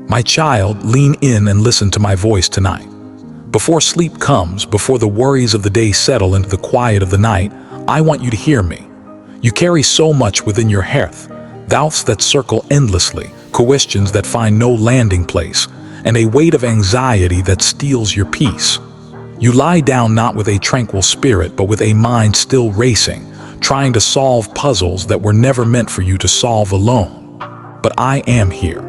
My child, lean in and listen to my voice tonight. Before sleep comes, before the worries of the day settle into the quiet of the night, I want you to hear me. You carry so much within your heart, doubts that circle endlessly, questions that find no landing place, and a weight of anxiety that steals your peace. You lie down not with a tranquil spirit, but with a mind still racing, trying to solve puzzles that were never meant for you to solve alone. But I am here.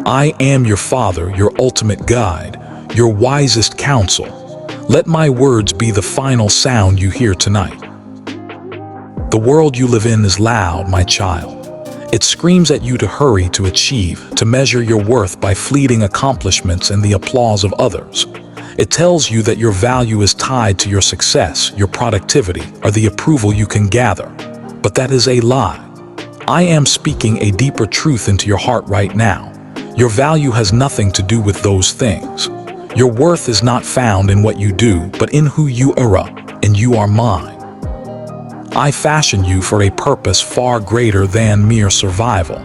I am your Father, your ultimate guide, your wisest counsel. Let my words be the final sound you hear tonight. The world you live in is loud, my child. It screams at you to hurry, to achieve, to measure your worth by fleeting accomplishments and the applause of others. It tells you that your value is tied to your success, your productivity, or the approval you can gather. But that is a lie. I am speaking a deeper truth into your heart right now. Your value has nothing to do with those things. Your worth is not found in what you do, but in who you are, and you are mine. I fashioned you for a purpose far greater than mere survival.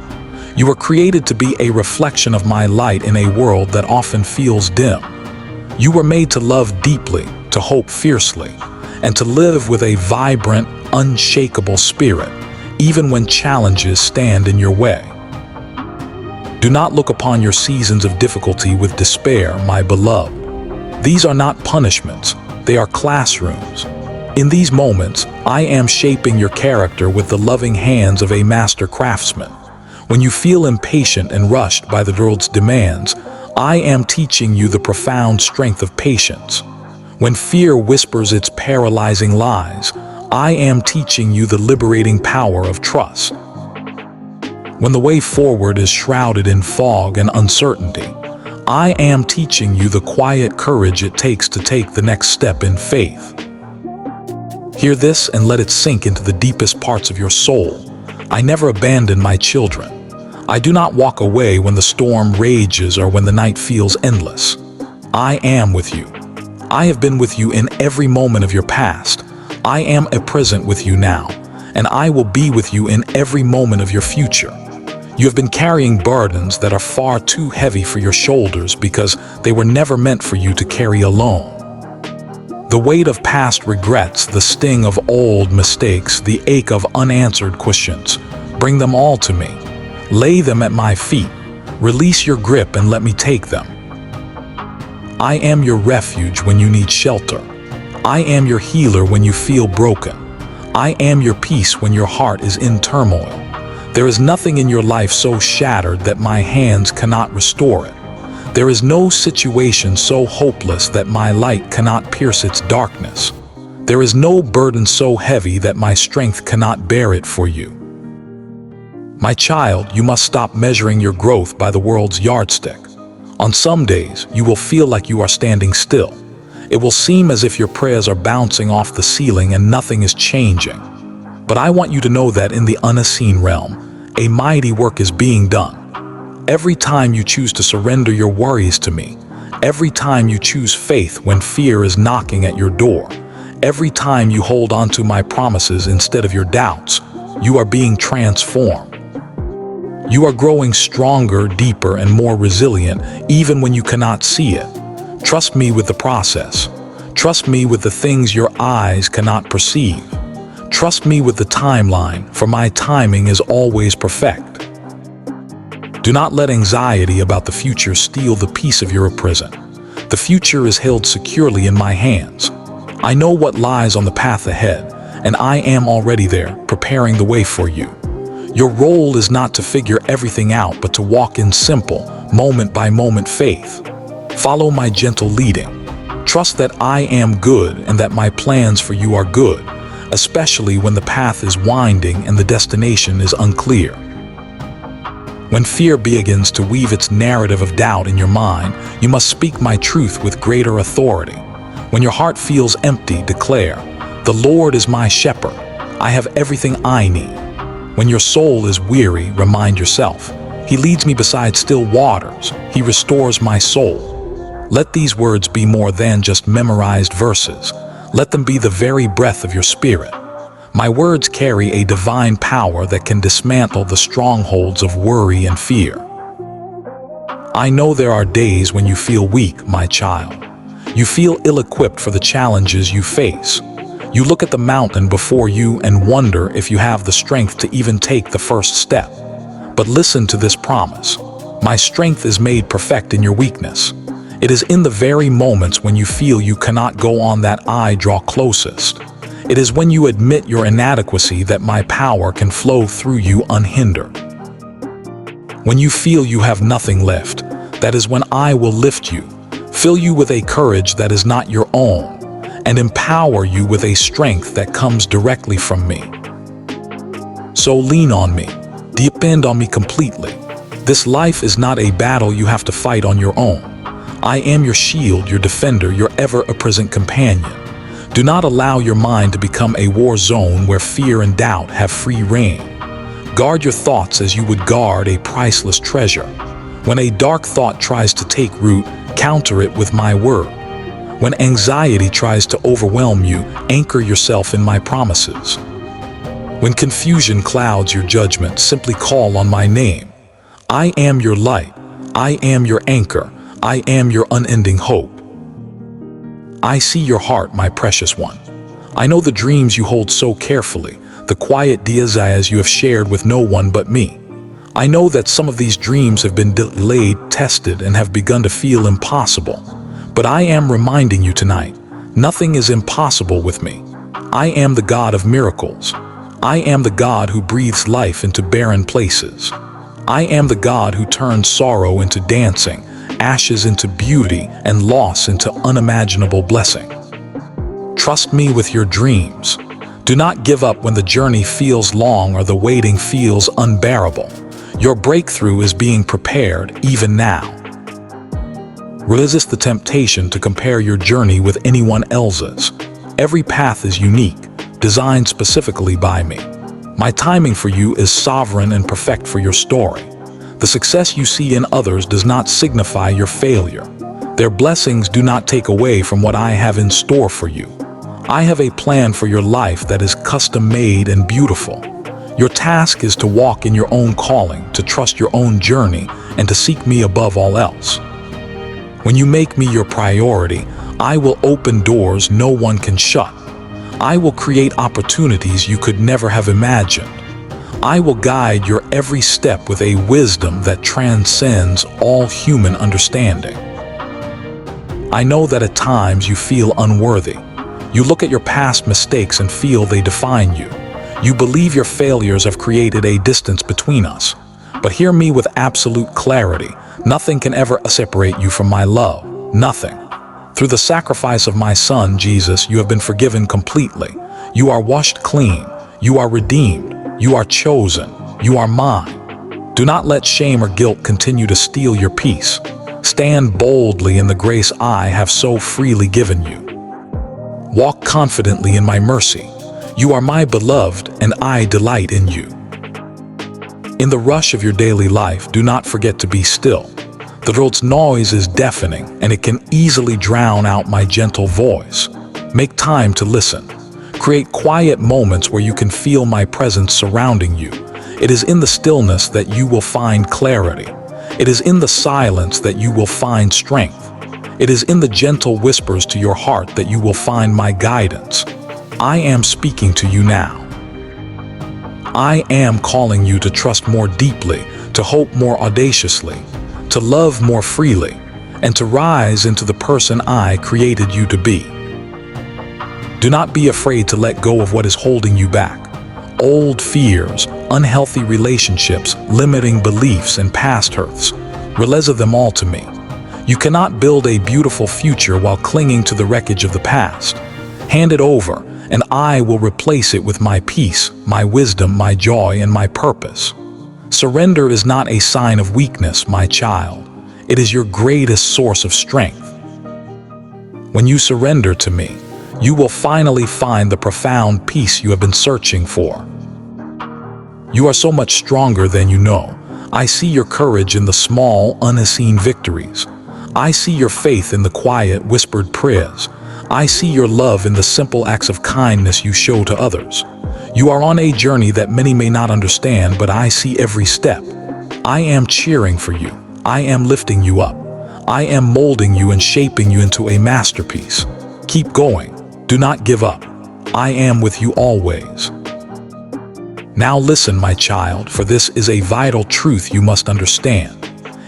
You were created to be a reflection of my light in a world that often feels dim. You were made to love deeply, to hope fiercely, and to live with a vibrant, unshakable spirit, even when challenges stand in your way. Do not look upon your seasons of difficulty with despair, my beloved. These are not punishments, they are classrooms. In these moments, I am shaping your character with the loving hands of a master craftsman. When you feel impatient and rushed by the world's demands, I am teaching you the profound strength of patience. When fear whispers its paralyzing lies, I am teaching you the liberating power of trust. When the way forward is shrouded in fog and uncertainty, I am teaching you the quiet courage it takes to take the next step in faith. Hear this and let it sink into the deepest parts of your soul. I never abandon my children. I do not walk away when the storm rages or when the night feels endless. I am with you. I have been with you in every moment of your past. I am present with you now, and I will be with you in every moment of your future. You have been carrying burdens that are far too heavy for your shoulders because they were never meant for you to carry alone. The weight of past regrets, the sting of old mistakes, the ache of unanswered questions, bring them all to me. Lay them at my feet. Release your grip and let me take them. I am your refuge when you need shelter. I am your healer when you feel broken. I am your peace when your heart is in turmoil. There is nothing in your life so shattered that my hands cannot restore it. There is no situation so hopeless that my light cannot pierce its darkness. There is no burden so heavy that my strength cannot bear it for you. My child, you must stop measuring your growth by the world's yardstick. On some days, you will feel like you are standing still. It will seem as if your prayers are bouncing off the ceiling and nothing is changing. But I want you to know that in the unseen realm, a mighty work is being done. Every time you choose to surrender your worries to me, every time you choose faith when fear is knocking at your door, every time you hold on to my promises instead of your doubts, you are being transformed. You are growing stronger, deeper, and more resilient even when you cannot see it. Trust me with the process. Trust me with the things your eyes cannot perceive. Trust me with the timeline, for my timing is always perfect. Do not let anxiety about the future steal the peace of your present. The future is held securely in my hands. I know what lies on the path ahead, and I am already there, preparing the way for you. Your role is not to figure everything out, but to walk in simple, moment-by-moment faith. Follow my gentle leading. Trust that I am good and that my plans for you are good, especially when the path is winding and the destination is unclear. When fear begins to weave its narrative of doubt in your mind, you must speak my truth with greater authority. When your heart feels empty, declare, "The Lord is my shepherd. I have everything I need." When your soul is weary, remind yourself, "He leads me beside still waters. He restores my soul." Let these words be more than just memorized verses. Let them be the very breath of your spirit. My words carry a divine power that can dismantle the strongholds of worry and fear. I know there are days when you feel weak, my child. You feel ill-equipped for the challenges you face. You look at the mountain before you and wonder if you have the strength to even take the first step. But listen to this promise. My strength is made perfect in your weakness. It is in the very moments when you feel you cannot go on that I draw closest. It is when you admit your inadequacy that my power can flow through you unhindered. When you feel you have nothing left, that is when I will lift you, fill you with a courage that is not your own, and empower you with a strength that comes directly from me. So lean on me, depend on me completely. This life is not a battle you have to fight on your own. I am your shield, your defender, your ever-present companion. Do not allow your mind to become a war zone where fear and doubt have free reign. Guard your thoughts as you would guard a priceless treasure. When a dark thought tries to take root, counter it with my word. When anxiety tries to overwhelm you, anchor yourself in my promises. When confusion clouds your judgment, simply call on my name. I am your light. I am your anchor. I am your unending hope. I see your heart, my precious one. I know the dreams you hold so carefully, the quiet desires you have shared with no one but me. I know that some of these dreams have been delayed, tested, and have begun to feel impossible. But I am reminding you tonight, nothing is impossible with me. I am the God of miracles. I am the God who breathes life into barren places. I am the God who turns sorrow into dancing, ashes into beauty, and loss into unimaginable blessing. Trust me with your dreams. Do not give up when the journey feels long or the waiting feels unbearable. Your breakthrough is being prepared even now. Resist the temptation to compare your journey with anyone else's. Every path is unique, designed specifically by me. My timing for you is sovereign and perfect for your story. The success you see in others does not signify your failure. Their blessings do not take away from what I have in store for you. I have a plan for your life that is custom-made and beautiful. Your task is to walk in your own calling, to trust your own journey, and to seek me above all else. When you make me your priority, I will open doors no one can shut. I will create opportunities you could never have imagined. I will guide your every step with a wisdom that transcends all human understanding. I know that at times you feel unworthy. You look at your past mistakes and feel they define you. You believe your failures have created a distance between us. But hear me with absolute clarity. Nothing can ever separate you from my love. Nothing. Through the sacrifice of my Son, Jesus, you have been forgiven completely. You are washed clean. You are redeemed. You are chosen. You are mine. Do not let shame or guilt continue to steal your peace. Stand boldly in the grace I have so freely given you. Walk confidently in my mercy. You are my beloved, and I delight in you. In the rush of your daily life, do not forget to be still. The world's noise is deafening, and it can easily drown out my gentle voice. Make time to listen. Create quiet moments where you can feel my presence surrounding you. It is in the stillness that you will find clarity. It is in the silence that you will find strength. It is in the gentle whispers to your heart that you will find my guidance. I am speaking to you now. I am calling you to trust more deeply, to hope more audaciously, to love more freely, and to rise into the person I created you to be. Do not be afraid to let go of what is holding you back. Old fears, unhealthy relationships, limiting beliefs, and past hurts. Release them all to me. You cannot build a beautiful future while clinging to the wreckage of the past. Hand it over, and I will replace it with my peace, my wisdom, my joy, and my purpose. Surrender is not a sign of weakness, my child. It is your greatest source of strength. When you surrender to me, you will finally find the profound peace you have been searching for. You are so much stronger than you know. I see your courage in the small, unseen victories. I see your faith in the quiet, whispered prayers. I see your love in the simple acts of kindness you show to others. You are on a journey that many may not understand, but I see every step. I am cheering for you. I am lifting you up. I am molding you and shaping you into a masterpiece. Keep going. Do not give up. I am with you always. Now listen, my child, for this is a vital truth you must understand.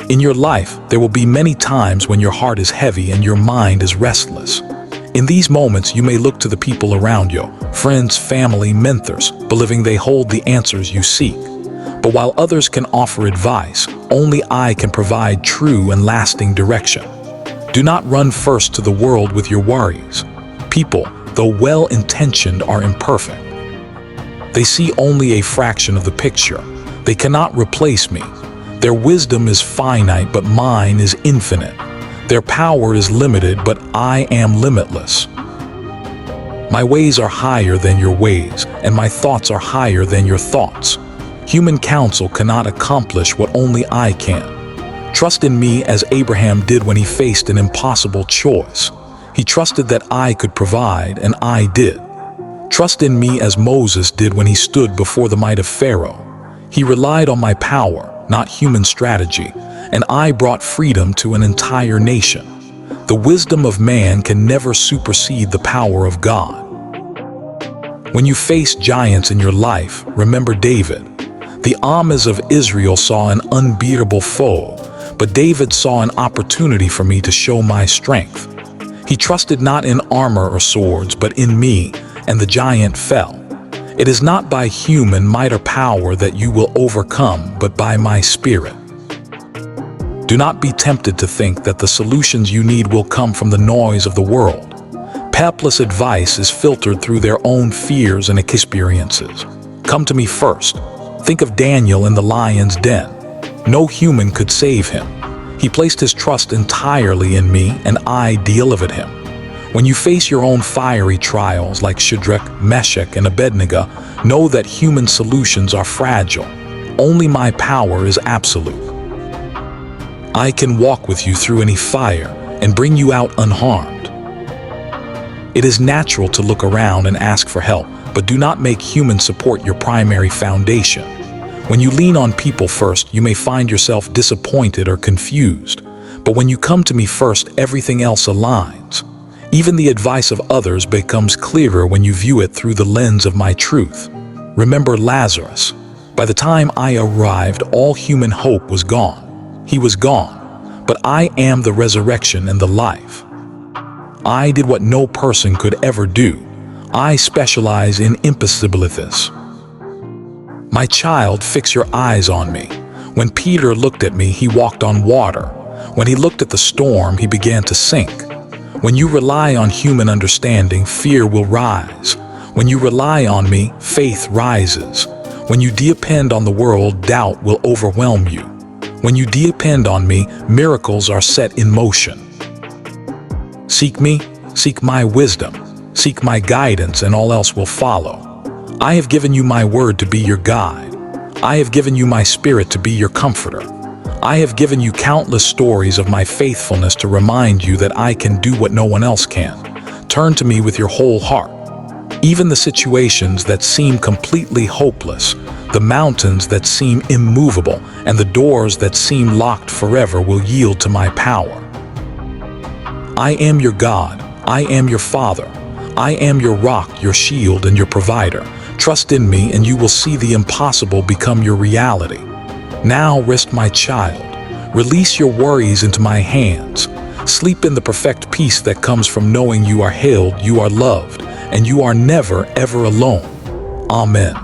In your life, there will be many times when your heart is heavy and your mind is restless. In these moments, you may look to the people around you, friends, family, mentors, believing they hold the answers you seek. But while others can offer advice, only I can provide true and lasting direction. Do not run first to the world with your worries. People, though well-intentioned, are imperfect. They see only a fraction of the picture. They cannot replace me. Their wisdom is finite, but mine is infinite. Their power is limited, but I am limitless. My ways are higher than your ways, and my thoughts are higher than your thoughts. Human counsel cannot accomplish what only I can. Trust in me as Abraham did when he faced an impossible choice. He trusted that I could provide, and I did. Trust in me as Moses did when he stood before the might of Pharaoh. He relied on my power, not human strategy, and I brought freedom to an entire nation. The wisdom of man can never supersede the power of God. When you face giants in your life, remember David. The armies of Israel saw an unbeatable foe, but David saw an opportunity for me to show my strength. He trusted not in armor or swords, but in me, and the giant fell. It is not by human might or power that you will overcome, but by my Spirit. Do not be tempted to think that the solutions you need will come from the noise of the world. Helpless advice is filtered through their own fears and experiences. Come to me first. Think of Daniel in the lion's den. No human could save him. He placed his trust entirely in me, and I delivered him. When you face your own fiery trials like Shadrach, Meshach, and Abednego, know that human solutions are fragile. Only my power is absolute. I can walk with you through any fire and bring you out unharmed. It is natural to look around and ask for help, but do not make human support your primary foundation. When you lean on people first, you may find yourself disappointed or confused. But when you come to me first, everything else aligns. Even the advice of others becomes clearer when you view it through the lens of my truth. Remember Lazarus. By the time I arrived, all human hope was gone. He was gone, but I am the resurrection and the life. I did what no person could ever do. I specialize in impossibilities. My child, fix your eyes on me. When Peter looked at me, he walked on water. When he looked at the storm, he began to sink. When you rely on human understanding, fear will rise. When you rely on me, faith rises. When you depend on the world, doubt will overwhelm you. When you depend on me, miracles are set in motion. Seek me, seek my wisdom, seek my guidance, and all else will follow. I have given you my word to be your guide. I have given you my spirit to be your comforter. I have given you countless stories of my faithfulness to remind you that I can do what no one else can. Turn to me with your whole heart. Even the situations that seem completely hopeless, the mountains that seem immovable, and the doors that seem locked forever will yield to my power. I am your God. I am your Father. I am your rock, your shield, and your provider. Trust in me, and you will see the impossible become your reality. Now rest, my child. Release your worries into my hands. Sleep in the perfect peace that comes from knowing you are held, you are loved, and you are never, ever alone. Amen.